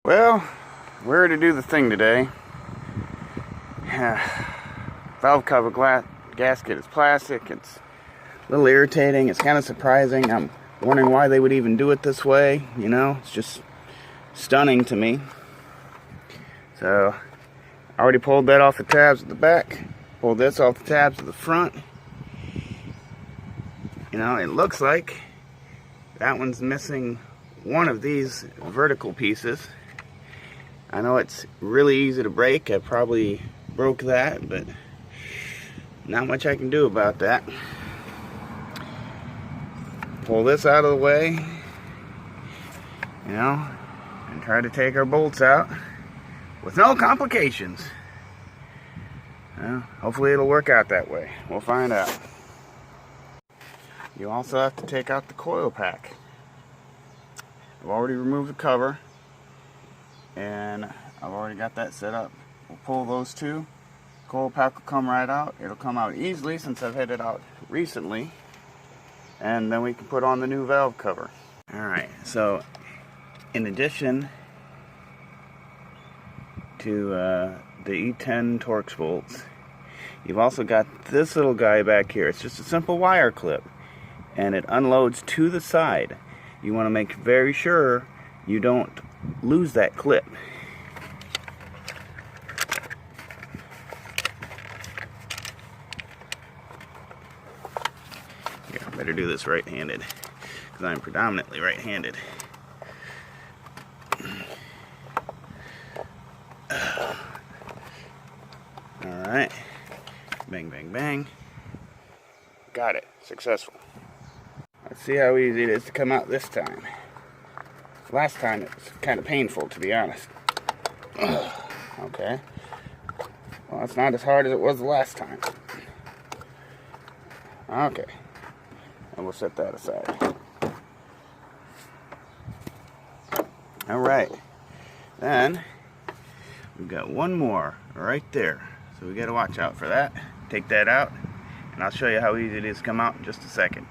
Well, we're to do the thing today. Valve cover gasket is plastic. It's a little irritating. It's kind of surprising. I'm wondering why they would even do it this way. You know, it's just stunning to me. So, I already pulled that off the tabs at the back. Pulled this off the tabs at the front. You know, it looks like that one's missing one of these vertical pieces. I know it's really easy to break. I probably broke that, but not much I can do about that. Pull this out of the way, you know, and try to take our bolts out with no complications. Well, hopefully it'll work out that way. We'll find out. You also have to take out the coil pack. I've already removed the cover, and I've already got that set up. We'll pull those two. Coil pack will come right out. It'll come out easily since I've had it out recently. And then we can put on the new valve cover. Alright, so in addition to the E10 Torx bolts, you've also got this little guy back here. It's just a simple wire clip, and it unloads to the side. You want to make very sure you don't lose that clip. Here, I better do this right-handed, because I'm predominantly right-handed. Alright. Bang, bang, bang. Got it. Successful. Let's see how easy it is to come out this time. Last time it was kind of painful, to be honest. Okay. Well, it's not as hard as it was the last time. Okay. And we'll set that aside. Alright. Then, we've got one more right there. So we got to watch out for that. Take that out, and I'll show you how easy it is to come out in just a second.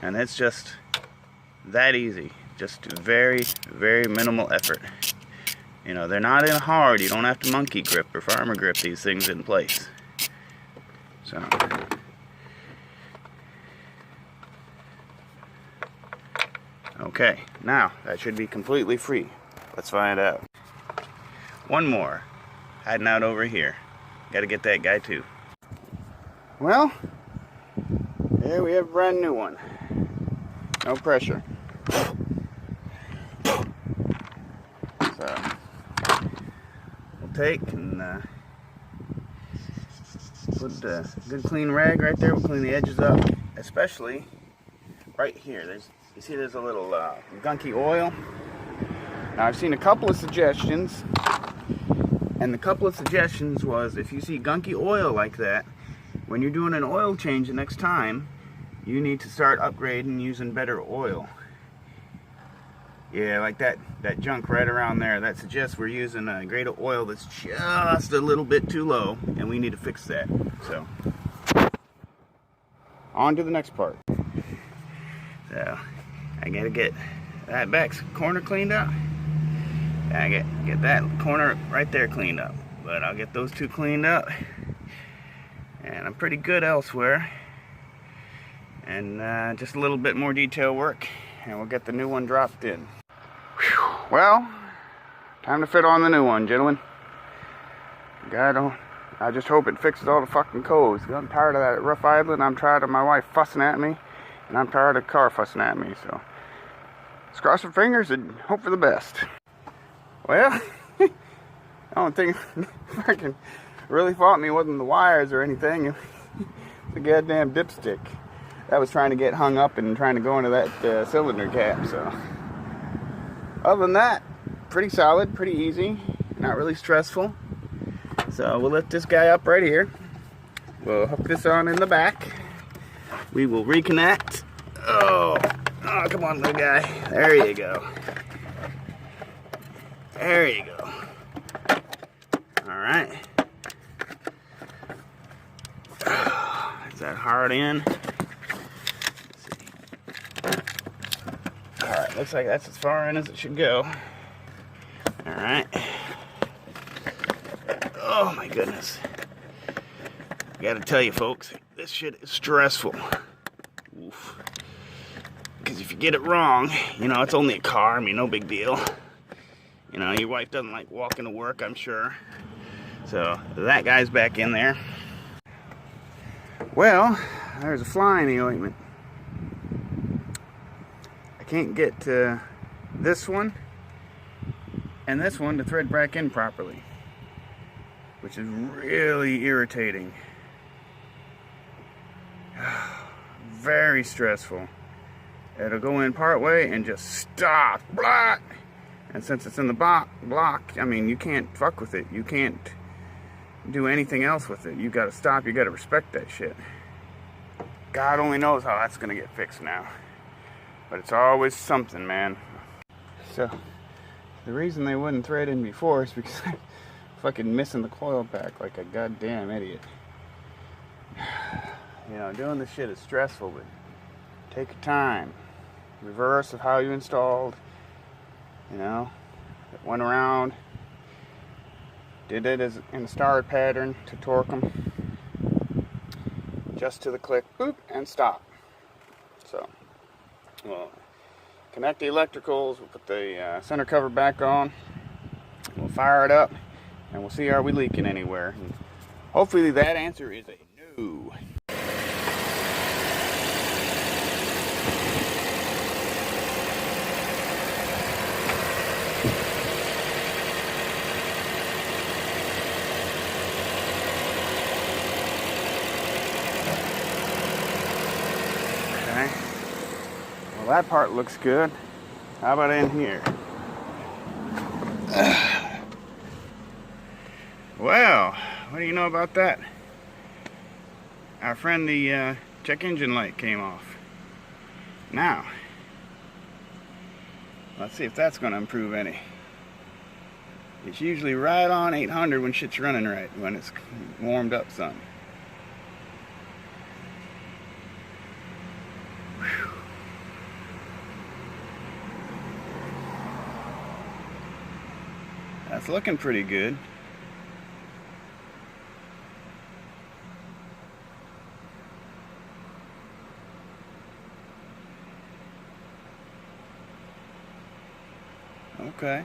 And it's just that easy. Just very, very minimal effort. You know, they're not in hard. You don't have to monkey grip or farmer grip these things in place. So, okay, now that should be completely free. Let's find out. One more, hiding out over here. Got to get that guy too. Well, here we have a brand new one. No pressure. So, we'll take and put a good clean rag right there. We'll clean the edges up, especially right here. You see there's a little gunky oil. Now I've seen a couple of suggestions, and the couple of suggestions was if you see gunky oil like that, when you're doing an oil change the next time, you need to start upgrading using better oil. Yeah, like that junk right around there, that suggests we're using a grade of oil that's just a little bit too low, and we need to fix that. So, on to the next part. So, I gotta get that back corner cleaned up. I get that corner right there cleaned up. But I'll get those two cleaned up, and I'm pretty good elsewhere. And just a little bit more detail work, and we'll get the new one dropped in. Whew. Well, time to fit on the new one, gentlemen. I just hope it fixes all the fucking codes. I'm tired of that rough idling. I'm tired of my wife fussing at me, and I'm tired of the car fussing at me. So, let's cross our fingers and hope for the best. Well, I don't think fucking really fought me wasn't the wires or anything. It was the goddamn dipstick that was trying to get hung up and trying to go into that cylinder cap. So, other than that, pretty solid, pretty easy, not really stressful. So we'll lift this guy up right here. We'll hook this on in the back. We will reconnect. Oh, come on, little guy. There you go. There you go. All right. Is that hard in? Looks like that's as far in as it should go. Alright. Oh my goodness. Gotta tell you folks, this shit is stressful. Oof. Because if you get it wrong, you know, it's only a car, I mean, no big deal. You know, your wife doesn't like walking to work, I'm sure. So, that guy's back in there. Well, there's a fly in the ointment. I can't get this one and this one to thread back in properly, which is really irritating. Very stressful. It'll go in part way and just stop. Block. And since it's in the block, I mean, you can't fuck with it. You can't do anything else with it. You gotta stop. You gotta respect that shit. God only knows how that's gonna get fixed now. But it's always something, man. So, the reason they wouldn't thread in before is because I'm fucking missing the coil pack like a goddamn idiot. You know, doing this shit is stressful, but take your time. Reverse of how you installed. You know, it went around. Did it as in a star pattern to torque them. Just to the click, boop, and stop. So, we'll connect the electricals. We'll put the center cover back on. We'll fire it up, and we'll see, are we leaking anywhere. And hopefully that answer is a no. Well, that part looks good. How about in here? Well, what do you know about that? Our friend, the check engine light came off. Now, let's see if that's going to improve any. It's usually right on 800 when shit's running right, when it's warmed up some. Whew. That's looking pretty good. Okay.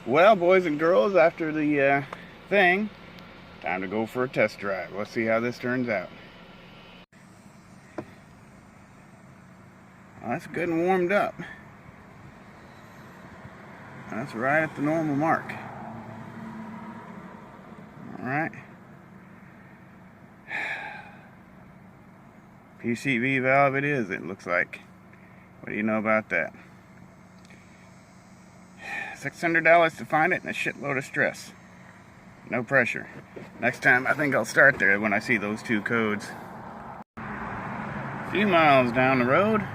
Well, boys and girls, after the thing, time to go for a test drive. Let's see how this turns out. Well, that's good and warmed up. That's right at the normal mark. Alright. PCV valve it is, it looks like. What do you know about that? $600 to find it and a shitload of stress. No pressure. Next time I think I'll start there when I see those two codes. A few miles down the road,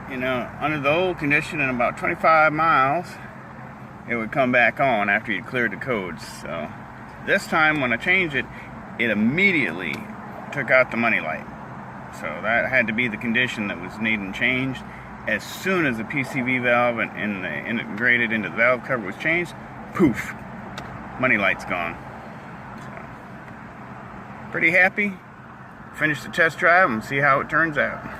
you know, under the old condition, in about 25 miles, it would come back on after you'd cleared the codes. So this time when I changed it, it immediately took out the money light. So that had to be the condition that was needing changed. As soon as the PCV valve and the integrated into the valve cover was changed, poof, money light's gone. So, pretty happy. Finish the test drive and see how it turns out.